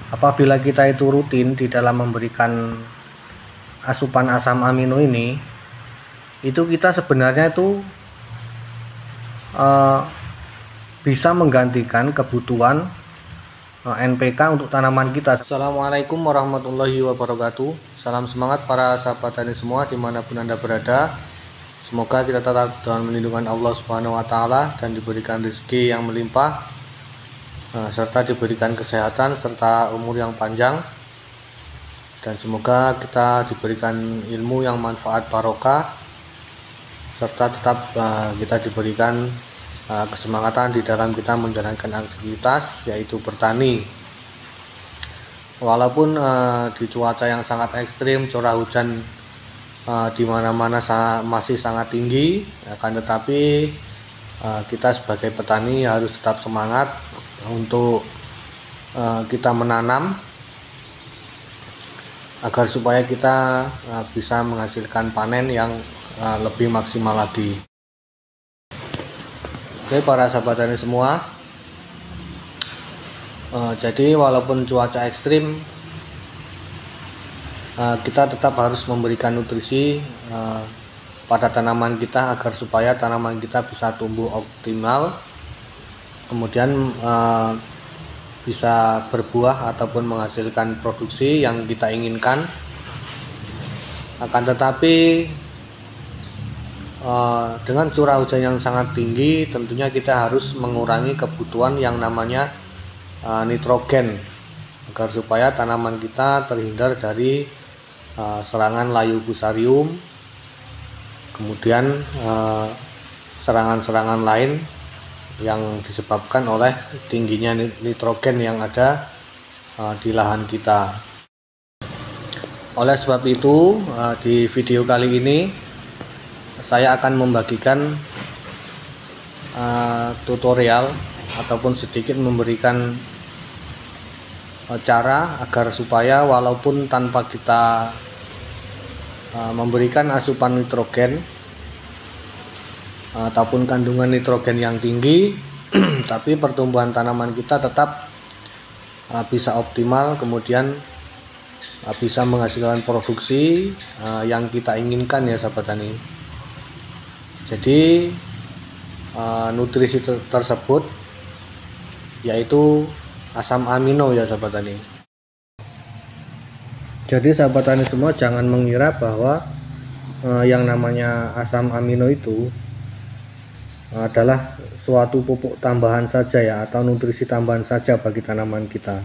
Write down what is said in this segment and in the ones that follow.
Apabila kita itu rutin di dalam memberikan asupan asam amino ini, itu kita sebenarnya itu bisa menggantikan kebutuhan NPK untuk tanaman kita. Assalamualaikum warahmatullahi wabarakatuh. Salam semangat para sahabat tani semua dimanapun Anda berada. Semoga kita tetap dalam lindungan Allah Subhanahu wa Ta'ala dan diberikan rezeki yang melimpah, serta diberikan kesehatan serta umur yang panjang, dan semoga kita diberikan ilmu yang manfaat barokah, serta tetap kita diberikan kesemangatan di dalam kita menjalankan aktivitas, yaitu bertani. Walaupun di cuaca yang sangat ekstrim, curah hujan di mana-mana masih sangat tinggi, akan tetapi kita sebagai petani harus tetap semangat untuk kita menanam agar supaya kita bisa menghasilkan panen yang lebih maksimal lagi. Oke para sahabat tani semua, jadi walaupun cuaca ekstrim, kita tetap harus memberikan nutrisi pada tanaman kita agar supaya tanaman kita bisa tumbuh optimal, kemudian bisa berbuah ataupun menghasilkan produksi yang kita inginkan. Akan tetapi dengan curah hujan yang sangat tinggi, tentunya kita harus mengurangi kebutuhan yang namanya nitrogen agar supaya tanaman kita terhindar dari serangan layu fusarium, kemudian serangan-serangan lain yang disebabkan oleh tingginya nitrogen yang ada di lahan kita. Oleh sebab itu, di video kali ini saya akan membagikan tutorial ataupun sedikit memberikan cara agar supaya walaupun tanpa kita memberikan asupan nitrogen ataupun kandungan nitrogen yang tinggi, tapi pertumbuhan tanaman kita tetap bisa optimal, kemudian bisa menghasilkan produksi yang kita inginkan ya sahabat tani. Jadi nutrisi tersebut yaitu asam amino ya sahabat tani. Jadi sahabat tani semua jangan mengira bahwa yang namanya asam amino itu adalah suatu pupuk tambahan saja ya, atau nutrisi tambahan saja bagi tanaman kita.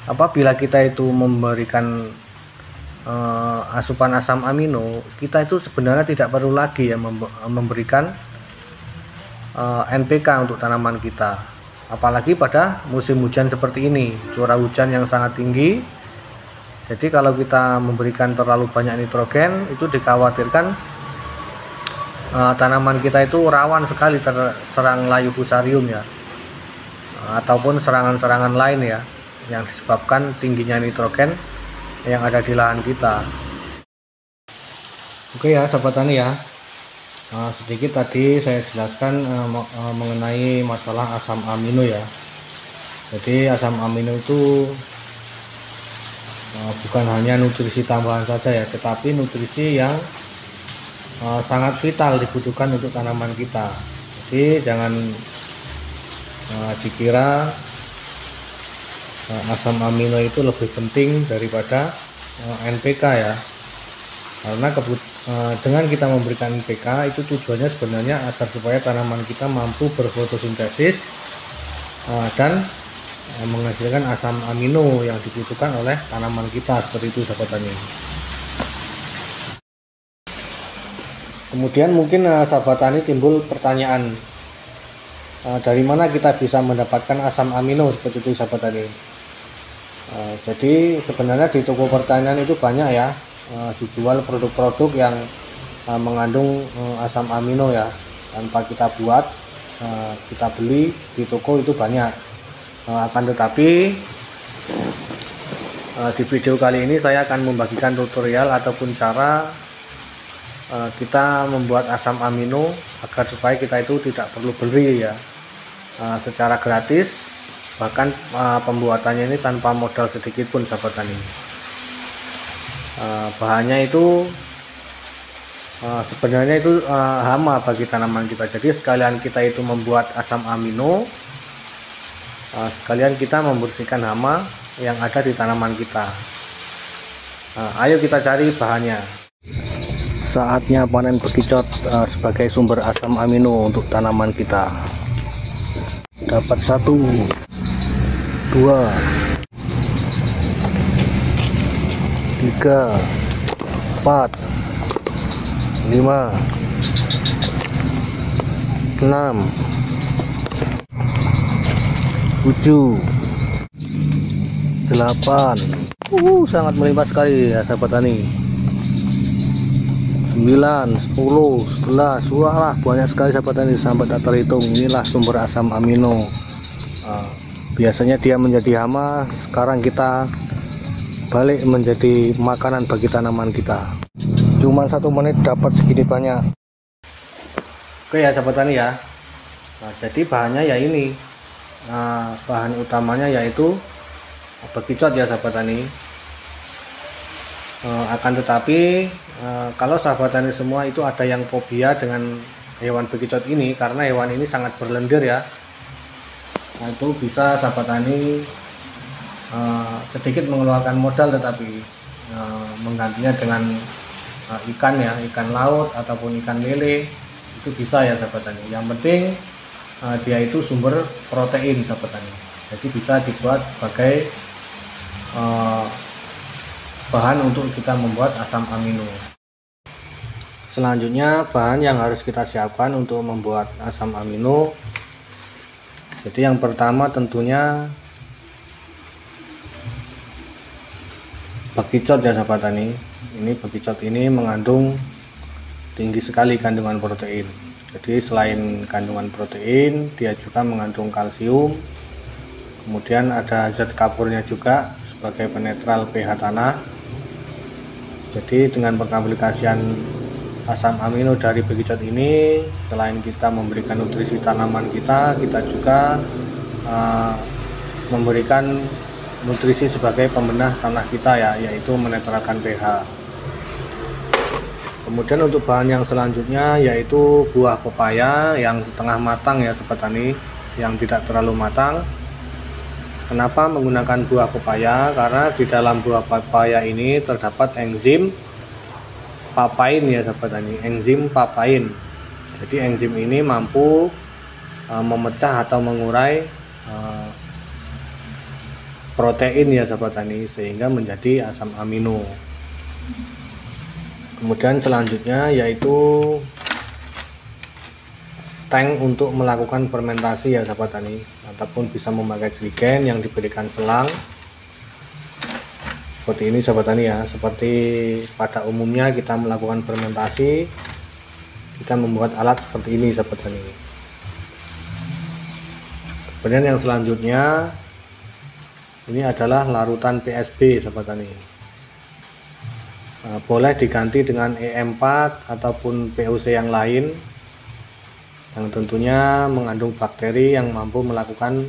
Apabila kita itu memberikan asupan asam amino, kita itu sebenarnya tidak perlu lagi ya memberikan NPK untuk tanaman kita. Apalagi pada musim hujan seperti ini, curah hujan yang sangat tinggi. Jadi kalau kita memberikan terlalu banyak nitrogen, itu dikhawatirkan tanaman kita itu rawan sekali terserang layu fusarium ya, ataupun serangan-serangan lain ya, yang disebabkan tingginya nitrogen yang ada di lahan kita. Oke ya sahabat tani ya, sedikit tadi saya jelaskan mengenai masalah asam amino ya. Jadi asam amino itu bukan hanya nutrisi tambahan saja ya, tetapi nutrisi yang sangat vital dibutuhkan untuk tanaman kita. Jadi jangan dikira asam amino itu lebih penting daripada NPK ya, karena dengan kita memberikan NPK itu tujuannya sebenarnya agar supaya tanaman kita mampu berfotosintesis dan menghasilkan asam amino yang dibutuhkan oleh tanaman kita, seperti itu sahabat tani. Kemudian mungkin sahabat tani timbul pertanyaan, dari mana kita bisa mendapatkan asam amino, seperti itu sahabat tani. Jadi sebenarnya di toko pertanian itu banyak ya dijual produk-produk yang mengandung asam amino ya, tanpa kita buat, kita beli di toko itu banyak. Akan tetapi di video kali ini saya akan membagikan tutorial ataupun cara kita membuat asam amino agar supaya kita itu tidak perlu beli ya secara gratis, Bahkan pembuatannya ini tanpa modal sedikit pun sahabat tani. Bahannya itu sebenarnya itu hama bagi tanaman kita. Jadi sekalian kita itu membuat asam amino, sekalian kita membersihkan hama yang ada di tanaman kita. Ayo kita cari bahannya. Saatnya panen bekicot sebagai sumber asam amino untuk tanaman kita. Dapat 1, 2, 3, 4, 5, 6, 7, 8. Sangat melimpah sekali ya sahabat tani. 9, 10, 11. Wah, banyak sekali sahabat tani sampai tak terhitung. Inilah sumber asam amino. Biasanya dia menjadi hama, sekarang kita balik menjadi makanan bagi tanaman kita. Cuma 1 menit dapat segini banyak. Oke ya sahabat tani ya. Jadi bahannya ya ini, bahan utamanya yaitu bekicot ya sahabat tani. Akan tetapi kalau sahabat tani semua itu ada yang fobia dengan hewan bekicot ini, karena hewan ini sangat berlendir ya. Itu bisa sahabat tani sedikit mengeluarkan modal, tetapi menggantinya dengan ikan ya, ikan laut ataupun ikan lele, itu bisa ya sahabat tani. Yang penting dia itu sumber protein sahabat tani, jadi bisa dibuat sebagai bahan untuk kita membuat asam amino. Selanjutnya bahan yang harus kita siapkan untuk membuat asam amino. Jadi yang pertama tentunya bekicot ya sahabat tani. Ini bekicot ini mengandung tinggi sekali kandungan protein. Jadi selain kandungan protein, dia juga mengandung kalsium. Kemudian ada zat kapurnya juga sebagai penetral pH tanah. Jadi dengan pengaplikasian asam amino dari bekicot ini, selain kita memberikan nutrisi tanaman kita, kita juga memberikan nutrisi sebagai pembenah tanah kita ya, yaitu menetralkan pH. Kemudian untuk bahan yang selanjutnya yaitu buah pepaya yang setengah matang ya sahabat tani, yang tidak terlalu matang. Kenapa menggunakan buah pepaya? Karena di dalam buah pepaya ini terdapat enzim papain ya sahabat tani, enzim papain. Jadi enzim ini mampu memecah atau mengurai protein ya sahabat tani, sehingga menjadi asam amino. Kemudian selanjutnya yaitu tank untuk melakukan fermentasi ya sahabat tani, ataupun bisa memakai jerigen yang diberikan selang seperti ini sahabat tani ya. Seperti pada umumnya kita melakukan fermentasi, kita membuat alat seperti ini sahabat tani. Kemudian yang selanjutnya ini adalah larutan PSB sahabat tani. Boleh diganti dengan EM4 ataupun POC yang lain, yang tentunya mengandung bakteri yang mampu melakukan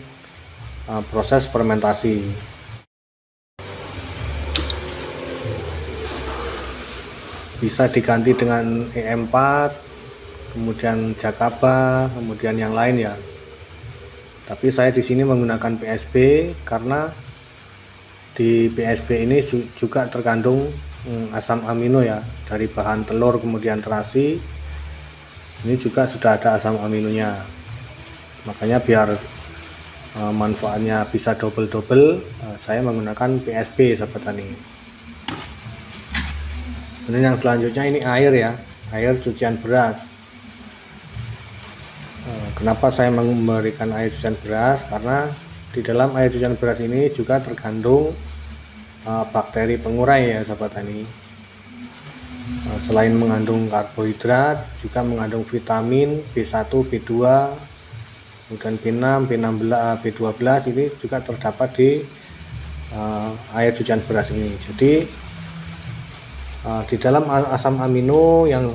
proses fermentasi. Bisa diganti dengan EM4, kemudian Jakaba, kemudian yang lain ya. Tapi saya di sini menggunakan PSB karena di PSB ini juga terkandung asam amino ya, dari bahan telur kemudian terasi. Ini juga sudah ada asam aminonya, makanya biar manfaatnya bisa double saya menggunakan PSB sahabat tani. Kemudian yang selanjutnya ini air ya, air cucian beras. Kenapa saya memberikan air cucian beras? Karena di dalam air cucian beras ini juga terkandung bakteri pengurai ya sahabat tani. Selain mengandung karbohidrat, juga mengandung vitamin B1, B2, kemudian B6, B12 ini juga terdapat di air cucian beras ini. Jadi di dalam asam amino yang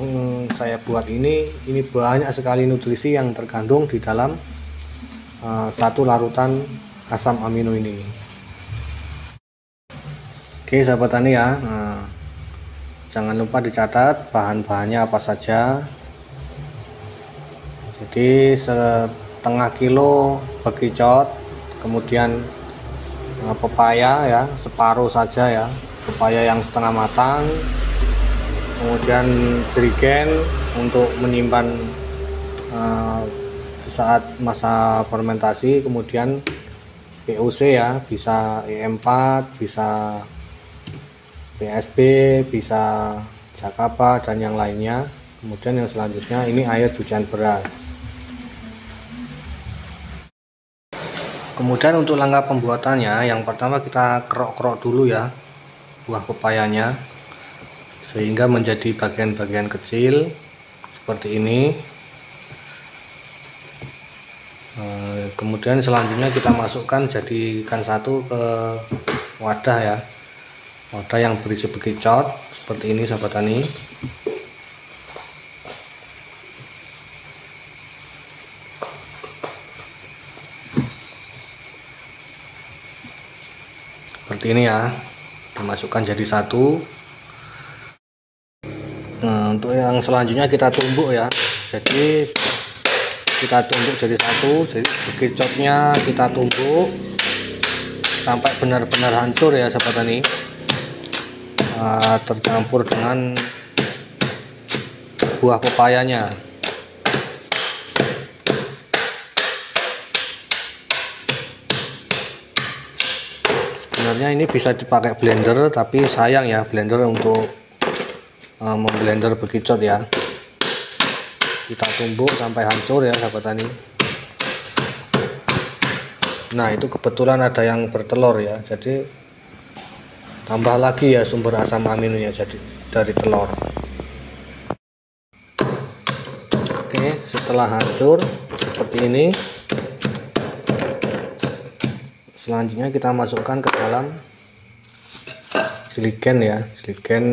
saya buat ini banyak sekali nutrisi yang terkandung di dalam satu larutan asam amino ini. Oke sahabat tani ya, jangan lupa dicatat bahan-bahannya apa saja. Jadi setengah kilo bekicot, kemudian pepaya ya separuh saja ya, pepaya yang setengah matang, kemudian jerigen untuk menyimpan saat masa fermentasi, kemudian POC ya, bisa E4, bisa PSB, bisa Jakapa dan yang lainnya. Kemudian yang selanjutnya ini air cucian beras. Kemudian untuk langkah pembuatannya, yang pertama kita kerok-kerok dulu ya buah pepayanya sehingga menjadi bagian-bagian kecil seperti ini. Kemudian selanjutnya kita masukkan, jadikan satu ke wadah ya, wadah yang berisi bekicot seperti ini sahabat tani. Seperti ini ya, dimasukkan jadi satu. Nah, untuk yang selanjutnya kita tumbuk ya, jadi kita tumbuk jadi satu. Jadi bekicotnya kita tumbuk sampai benar-benar hancur ya sahabat tani, tercampur dengan buah pepayanya. Sebenarnya ini bisa dipakai blender, tapi sayang ya blender untuk memblender bekicot ya. Kita tumbuk sampai hancur ya sahabat tani. Nah itu kebetulan ada yang bertelur ya, jadi tambah lagi ya sumber asam aminonya jadi dari telur. Oke, setelah hancur seperti ini, selanjutnya kita masukkan ke dalam jerigen ya, jerigen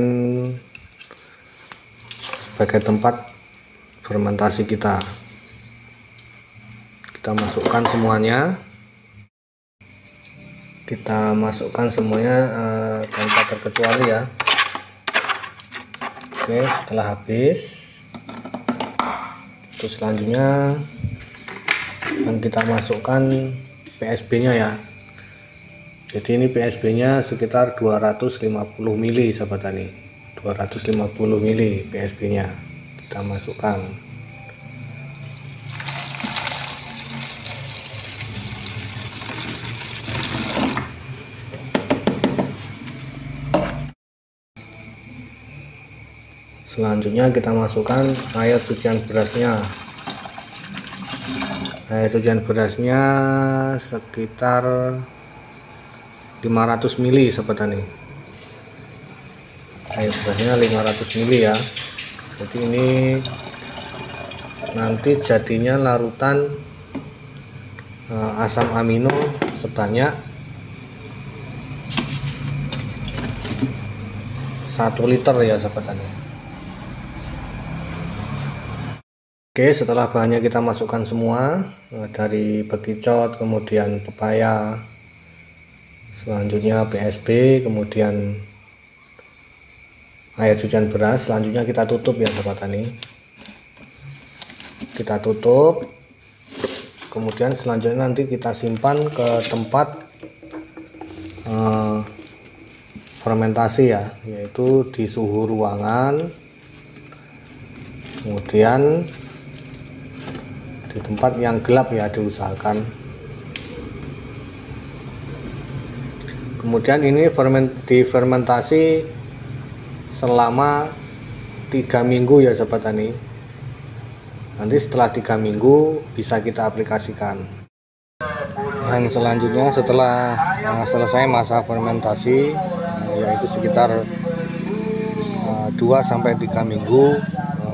sebagai tempat fermentasi kita. Kita masukkan semuanya, tanpa terkecuali ya. Oke, setelah habis itu selanjutnya akan kita masukkan PSB nya ya. Jadi ini PSB nya sekitar 250 ml sahabat tani, 250 ml PSB nya kita masukkan. Selanjutnya kita masukkan air cucian berasnya. Air cucian berasnya sekitar 500 ml sahabat tani. Air berasnya 500 ml ya. Jadi ini nanti jadinya larutan asam amino sebanyak 1 liter ya sahabat tani. Oke, setelah bahannya kita masukkan semua, dari bekicot, kemudian pepaya, selanjutnya PSB, kemudian air cucian beras, selanjutnya kita tutup ya sahabat tani. Kita tutup, kemudian selanjutnya nanti kita simpan ke tempat fermentasi ya, yaitu di suhu ruangan, kemudian di tempat yang gelap ya diusahakan. Kemudian ini difermentasi selama 3 minggu ya sahabat tani. Nanti setelah 3 minggu bisa kita aplikasikan. Dan selanjutnya setelah selesai masa fermentasi, yaitu sekitar 2-3 minggu,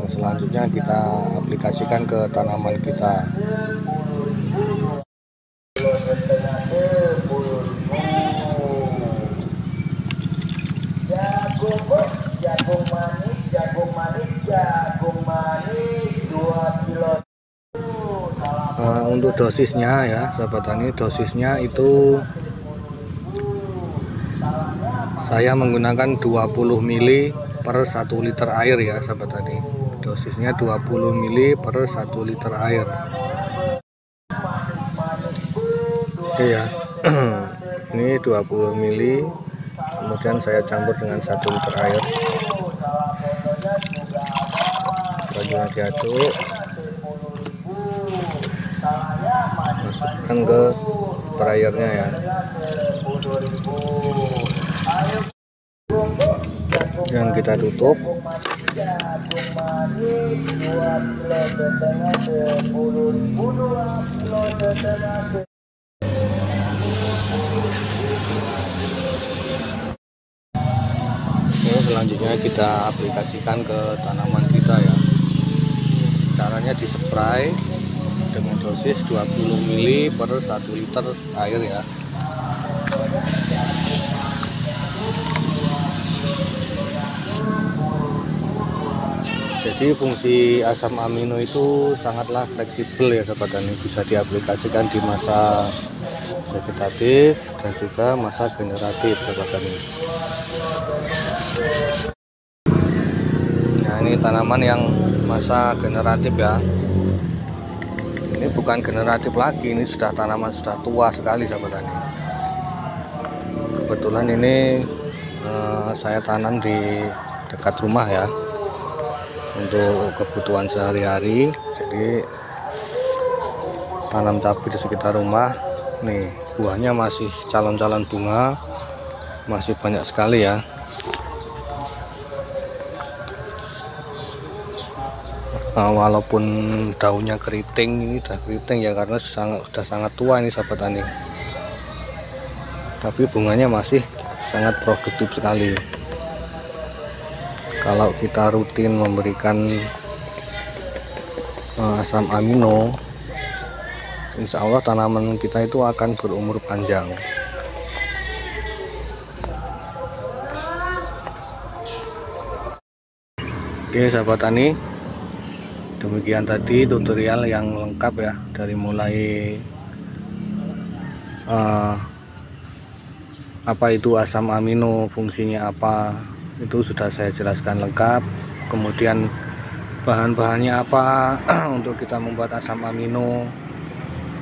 selanjutnya kita aplikasikan ke tanaman kita. Jagung manis 2 kilo. Untuk dosisnya ya sahabat tani, dosisnya itu saya menggunakan 20 mili per 1 liter air ya sahabat tani. Dosisnya 20 mili per 1 liter air. Oke ya. Ini 20 mili, kemudian saya campur dengan 1 liter air. Selanjutnya diaduk, masukkan ke sprayernya ya. Dan kita tutup. Selanjutnya kita aplikasikan ke tanaman kita ya. Caranya dispray dengan dosis 20 mili per 1 liter air ya. Jadi fungsi asam amino itu sangatlah fleksibel ya sahabat tani, bisa diaplikasikan di masa vegetatif dan juga masa generatif sahabat tani. Nah, ini tanaman yang masa generatif ya. Ini bukan generatif lagi, ini sudah tanaman sudah tua sekali sahabat tani. Kebetulan ini saya tanam di dekat rumah ya, untuk kebutuhan sehari-hari. Jadi tanam cabai di sekitar rumah. Nih buahnya masih calon-calon bunga, masih banyak sekali ya. Walaupun daunnya keriting, ini udah keriting ya karena sudah sangat tua ini sahabat tani, tapi bunganya masih sangat produktif sekali. Kalau kita rutin memberikan asam amino, insya Allah tanaman kita itu akan berumur panjang. Oke sahabat tani, demikian tadi tutorial yang lengkap ya, dari mulai apa itu asam amino, fungsinya apa, itu sudah saya jelaskan lengkap. Kemudian bahan-bahannya apa untuk kita membuat asam amino,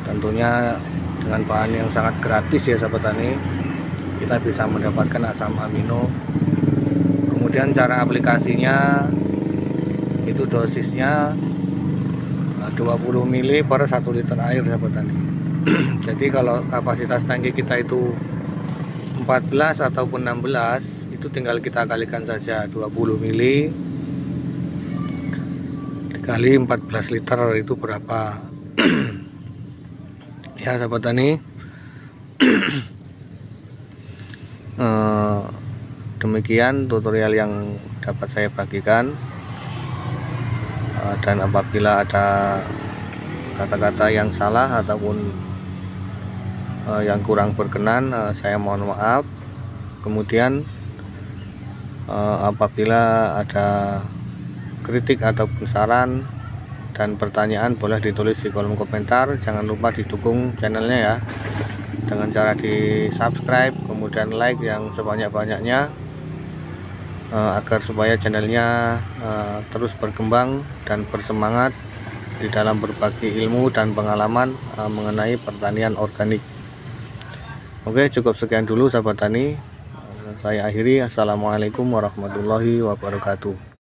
tentunya dengan bahan yang sangat gratis ya sahabat tani, kita bisa mendapatkan asam amino. Kemudian cara aplikasinya itu dosisnya 20 mili per 1 liter air sahabat tani. Jadi kalau kapasitas tangki kita itu 14 ataupun 16, itu tinggal kita kalikan saja 20 mili dikali 14 liter itu berapa. Ya sahabat tani, demikian tutorial yang dapat saya bagikan. Dan apabila ada kata-kata yang salah ataupun yang kurang berkenan, saya mohon maaf. Kemudian apabila ada kritik ataupun saran dan pertanyaan, boleh ditulis di kolom komentar. Jangan lupa didukung channelnya ya, dengan cara di subscribe, kemudian like yang sebanyak-banyaknya, agar supaya channelnya terus berkembang dan bersemangat di dalam berbagi ilmu dan pengalaman mengenai pertanian organik. Oke, cukup sekian dulu sahabat tani. Saya akhiri. Assalamualaikum warahmatullahi wabarakatuh.